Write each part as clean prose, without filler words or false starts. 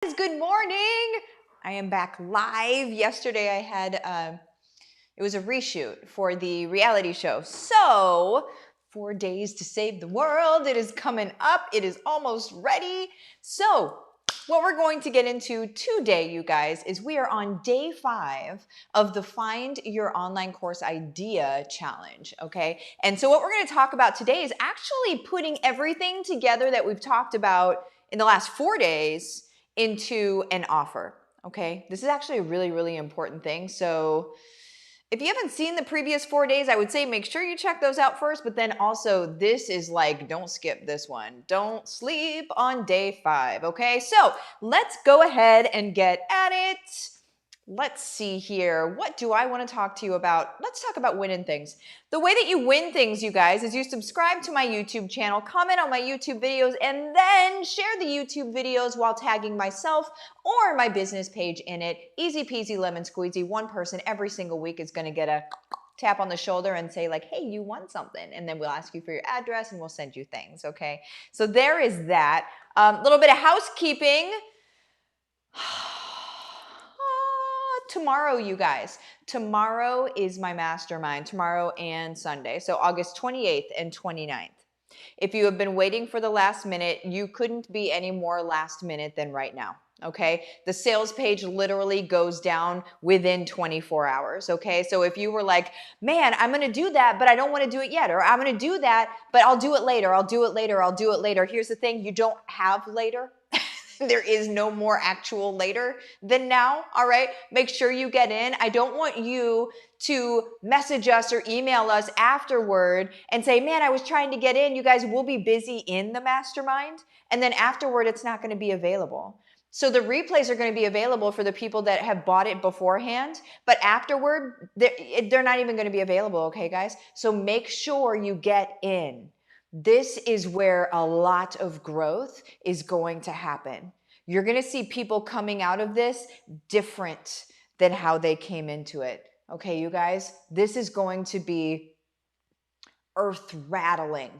Good morning. I am back live. Yesterday I had, it was a reshoot for the reality show. So 4 days to save the world. It is coming up. It is almost ready. So what we're going to get into today, you guys, is we are on day 5 of the Find Your Online Course Idea Challenge, okay? And so what we're going to talk about today is actually putting everything together that we've talked about in the last 4 days into an offer, okay? This is actually a really, really important thing. So if you haven't seen the previous 4 days, I would say make sure you check those out first, but then also this is like, don't skip this one. Don't sleep on day 5, okay? So let's go ahead and get at it. Let's see here. What do I want to talk to you about? Let's talk about winning things. The way that you win things, you guys, is you subscribe to my YouTube channel, comment on my YouTube videos, and then share the YouTube videos while tagging myself or my business page in it. Easy peasy lemon squeezy. One person every single week is going to get a tap on the shoulder and say like, hey, you won something. And then we'll ask you for your address and we'll send you things, okay? So there is that. Little bit of housekeeping. Tomorrow, you guys, tomorrow is my mastermind, tomorrow and Sunday. So August 28th and 29th. If you have been waiting for the last minute, you couldn't be any more last minute than right now. Okay. The sales page literally goes down within 24 hours. Okay. So if you were like, man, I'm going to do that, but I don't want to do it yet, or I'm going to do that, but I'll do it later. I'll do it later. I'll do it later. Here's the thing. You don't have later. There is no more actual later than now, all right? Make sure you get in. I don't want you to message us or email us afterward and say, man, I was trying to get in. You guys will be busy in the mastermind. And then afterward, it's not going to be available. So the replays are going to be available for the people that have bought it beforehand, but afterward, they're not even going to be available, okay, guys? So make sure you get in. This is where a lot of growth is going to happen. You're going to see people coming out of this different than how they came into it. Okay, you guys, this is going to be earth rattling.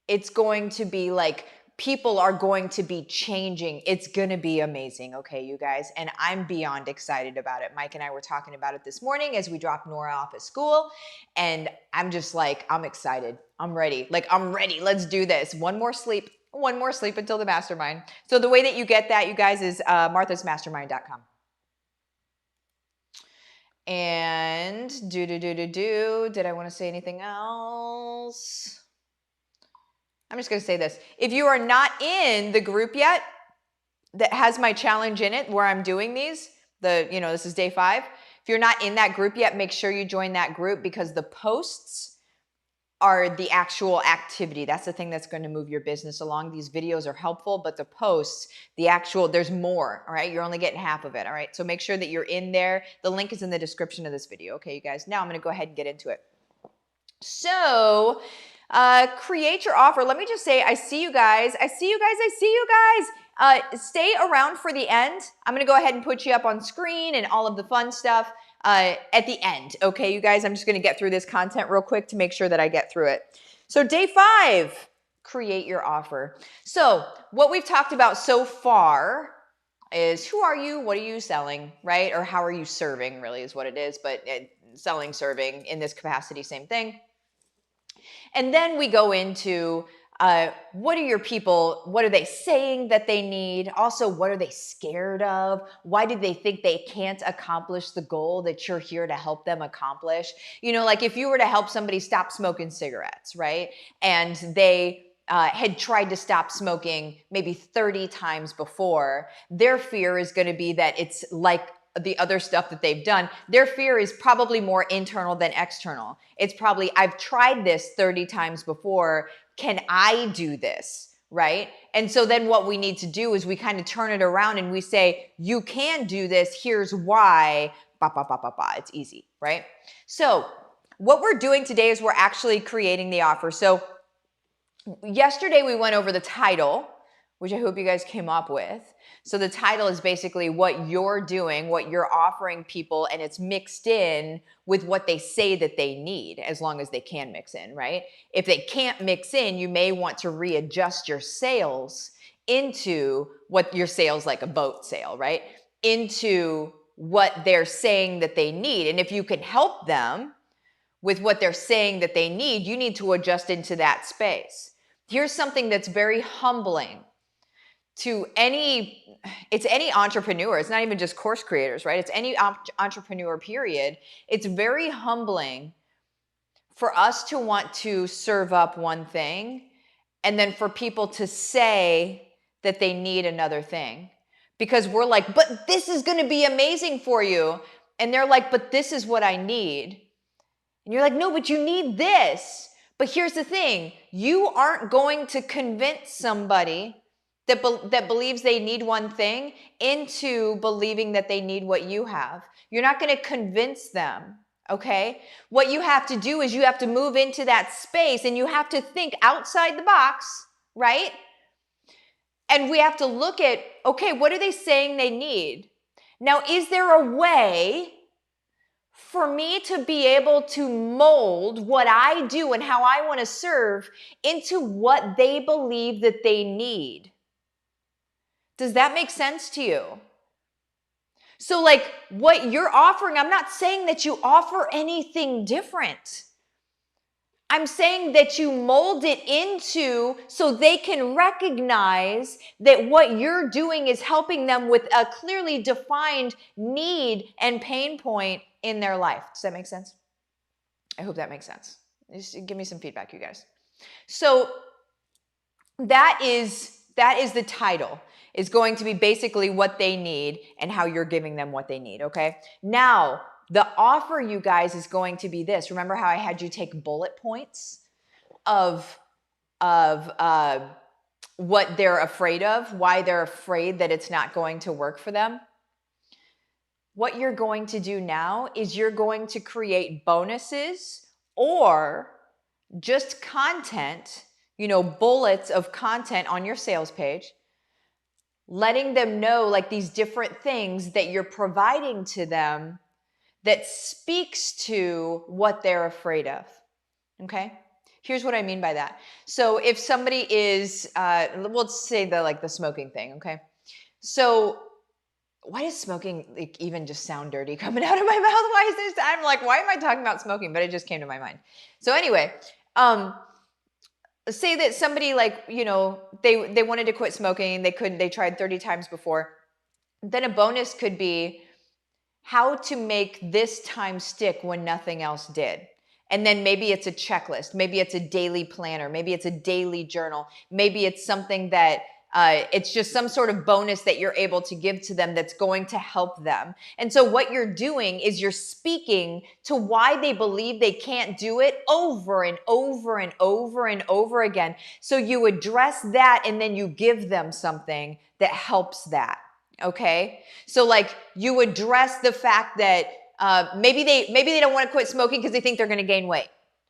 It's going to be like people are going to be changing. It's going to be amazing. Okay, you guys. And I'm beyond excited about it. Mike and I were talking about it this morning as we dropped Nora off at school. And I'm just like, I'm excited. I'm ready. Like, I'm ready. Let's do this. One more sleep until the mastermind. So the way that you get that, you guys, is marthasmastermind.com. And did I want to say anything else? I'm just going to say this. If you are not in the group yet that has my challenge in it where I'm doing these, this is day 5. If you're not in that group yet, make sure you join that group because the posts are the actual activity. That's the thing that's going to move your business along. These videos are helpful, but the posts, there's more, all right? You're only getting half of it, all right? So make sure that you're in there. The link is in the description of this video, okay, you guys? Now I'm going to go ahead and get into it. So create your offer. Let me just say, I see you guys. Stay around for the end. I'm going to go ahead and put you up on screen and all of the fun stuff at the end. Okay, you guys, I'm just going to get through this content real quick to make sure that I get through it. So day 5, create your offer. So what we've talked about so far is who are you? What are you selling, right? Or how are you serving really is what it is, but selling, serving in this capacity, same thing. And then we go into what are your people, what are they saying that they need? Also, what are they scared of? Why do they think they can't accomplish the goal that you're here to help them accomplish? You know, like if you were to help somebody stop smoking cigarettes, right? And they had tried to stop smoking maybe 30 times before, their fear is going to be that it's like the other stuff that they've done. Their fear is probably more internal than external. It's probably, I've tried this 30 times before. Can I do this? Right? And so then what we need to do is we kind of turn it around and we say, you can do this. Here's why. It's easy, right? So what we're doing today is we're actually creating the offer. So yesterday we went over the title, which I hope you guys came up with. So the title is basically what you're doing, what you're offering people, and it's mixed in with what they say that they need, as long as they can mix in, right? If they can't mix in, you may want to readjust your sales into what your sale's like a boat sale, right? Into what they're saying that they need. And if you can help them with what they're saying that they need, you need to adjust into that space. Here's something that's very humbling to any entrepreneur. It's not even just course creators, right? It's any entrepreneur, period. It's very humbling for us to want to serve up one thing and then for people to say that they need another thing. Because we're like, but this is going to be amazing for you. And they're like, but this is what I need. And you're like, no, but you need this. But here's the thing. You aren't going to convince somebody that believes they need one thing into believing that they need what you have. You're not going to convince them, okay? What you have to do is you have to move into that space and you have to think outside the box, right? And we have to look at, okay, what are they saying they need? Now, is there a way for me to be able to mold what I do and how I want to serve into what they believe that they need? Does that make sense to you? So like what you're offering, I'm not saying that you offer anything different. I'm saying that you mold it into so they can recognize that what you're doing is helping them with a clearly defined need and pain point in their life. Does that make sense? I hope that makes sense. Just give me some feedback, you guys. So that is the title. Is going to be basically what they need and how you're giving them what they need, okay? Now, the offer, you guys, is going to be this. Remember how I had you take bullet points of what they're afraid of, why they're afraid that it's not going to work for them? What you're going to do now is you're going to create bonuses or just content, bullets of content on your sales page, letting them know like these different things that you're providing to them that speaks to what they're afraid of, okay? Here's what I mean by that. So if somebody is, we'll say the smoking thing, okay? So why does smoking even just sound dirty coming out of my mouth? Why is this? I'm like, why am I talking about smoking? But it just came to my mind. So anyway, say that somebody they wanted to quit smoking. They tried 30 times before. Then a bonus could be how to make this time stick when nothing else did. And then maybe it's a checklist. Maybe it's a daily planner. Maybe it's a daily journal. Maybe it's something that it's just some sort of bonus that you're able to give to them that's going to help them. And so what you're doing is you're speaking to why they believe they can't do it over and over and over and over again. So you address that and then you give them something that helps that. Okay? So like you address the fact that maybe they don't want to quit smoking because they think they're going to gain weight,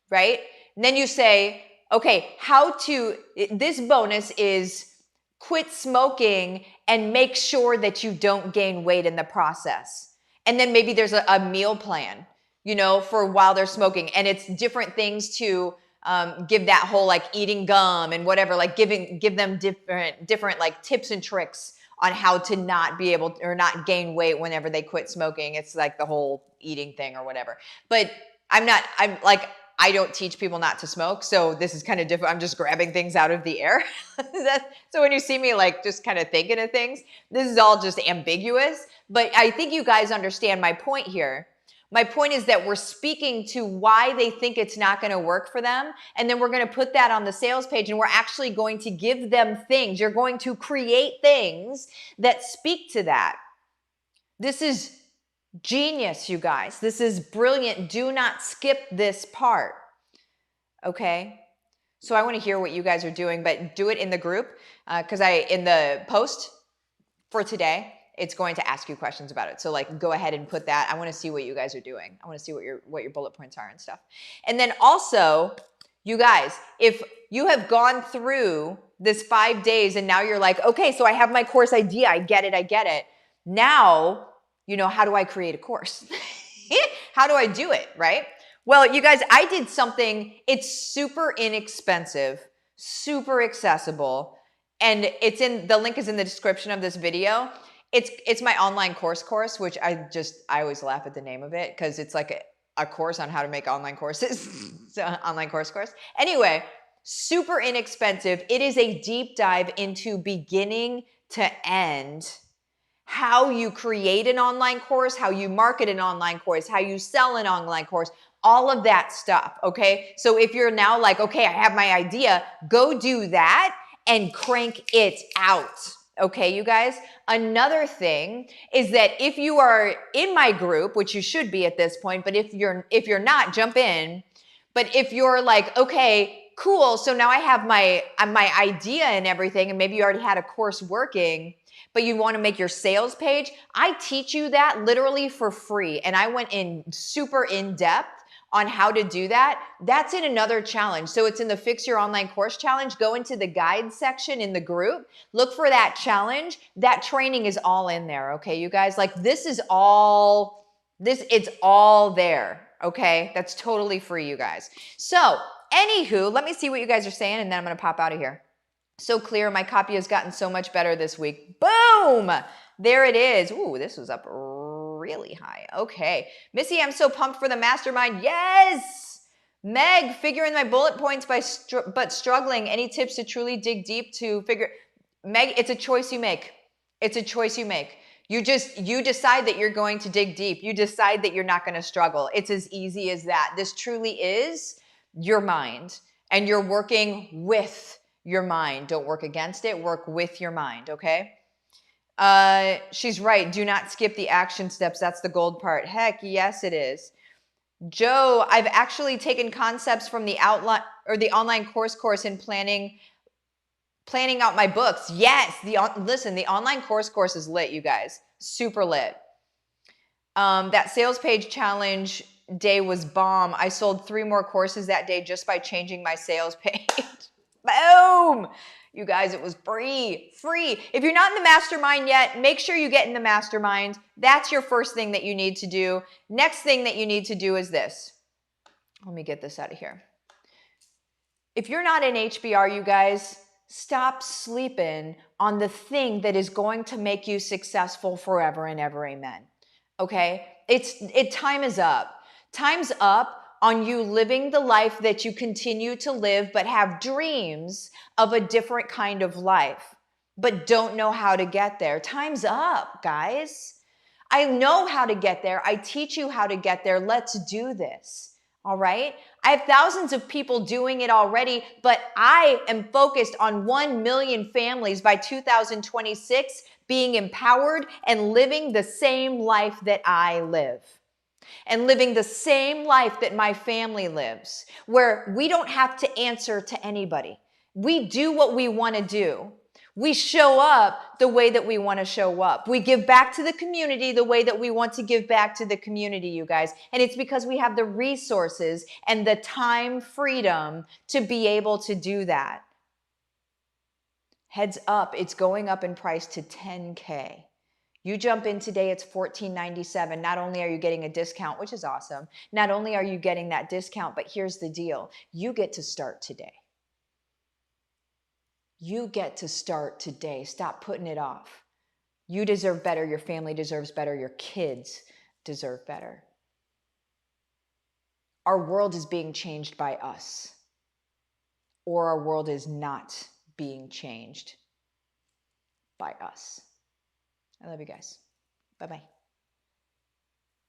right? And then you say, okay, this bonus is quit smoking and make sure that you don't gain weight in the process. And then maybe there's a meal plan, for while they're smoking. And it's different things to give that whole like eating gum and whatever, like give them different like tips and tricks on how to not be able to, or not gain weight whenever they quit smoking. It's like the whole eating thing or whatever. But I don't teach people not to smoke. So this is kind of different. I'm just grabbing things out of the air. So when you see me like just kind of thinking of things, this is all just ambiguous. But I think you guys understand my point here. My point is that we're speaking to why they think it's not going to work for them. And then we're going to put that on the sales page and we're actually going to give them things. You're going to create things that speak to that. This is genius, you guys. This is brilliant. Do not skip this part. Okay? So I want to hear what you guys are doing, but do it in the group because in the post for today, it's going to ask you questions about it. So like go ahead and put that. I want to see what you guys are doing. I want to see what your bullet points are and stuff. And then also, you guys, if you have gone through this 5 days and now you're like, okay, so I have my course idea. I get it. Now, how do I create a course? How do I do it, right? Well, you guys, I did something, it's super inexpensive, super accessible, and the link is in the description of this video. It's my online course, which I always laugh at the name of it because it's like a course on how to make online courses. So, online course. Anyway, super inexpensive. It is a deep dive into beginning to end, how you create an online course, how you market an online course, how you sell an online course, all of that stuff, okay? So if you're now like, okay, I have my idea, go do that and crank it out. Okay, you guys? Another thing is that if you are in my group, which you should be at this point, but if you're not, jump in. But if you're like, okay, cool, so now I have my idea and everything, and maybe you already had a course working, but you want to make your sales page, I teach you that literally for free. And I went in super in depth on how to do that. That's in another challenge. So it's in the Fix Your Online Course Challenge. Go into the guide section in the group, look for that challenge. That training is all in there, okay, you guys? Like it's all there, okay? That's totally free, you guys. So anywho, let me see what you guys are saying, and then I'm gonna pop out of here. So clear, my copy has gotten so much better this week. Boom! There it is. Ooh, this was up really high. Okay. Missy, I'm so pumped for the mastermind. Yes! Meg, figuring my bullet points but struggling. Any tips to truly dig deep to figure? Meg, it's a choice you make. It's a choice you make. You decide that you're going to dig deep. You decide that you're not going to struggle. It's as easy as that. This truly is your mind, and you're working with your mind. Don't work against it. Work with your mind, okay? She's right. Do not skip the action steps. That's the gold part. Heck, yes, it is. Joe, I've actually taken concepts from the outline or the online course in planning out my books. Yes, listen, the online course is lit, you guys. Super lit. That sales page challenge day was bomb. I sold 3 more courses that day just by changing my sales page. Boom! You guys, it was free. If you're not in the mastermind yet, make sure you get in the mastermind. That's your first thing that you need to do. Next thing that you need to do is this. Let me get this out of here. If you're not in HBR, you guys, stop sleeping on the thing that is going to make you successful forever and ever. Amen. Okay? Time is up. Time's up on you living the life that you continue to live, but have dreams of a different kind of life, but don't know how to get there. Time's up, guys. I know how to get there. I teach you how to get there. Let's do this. All right? I have thousands of people doing it already, but I am focused on 1 million families by 2026 being empowered and living the same life that I live. And living the same life that my family lives, where we don't have to answer to anybody. We do what we want to do. We show up the way that we want to show up. We give back to the community the way that we want to give back to the community, you guys. And it's because we have the resources and the time freedom to be able to do that. Heads up, it's going up in price to $10K. You jump in today, it's $14.97. Not only are you getting a discount, which is awesome, not only are you getting that discount, but here's the deal. You get to start today. You get to start today. Stop putting it off. You deserve better. Your family deserves better. Your kids deserve better. Our world is being changed by us, or our world is not being changed by us. I love you guys. Bye-bye.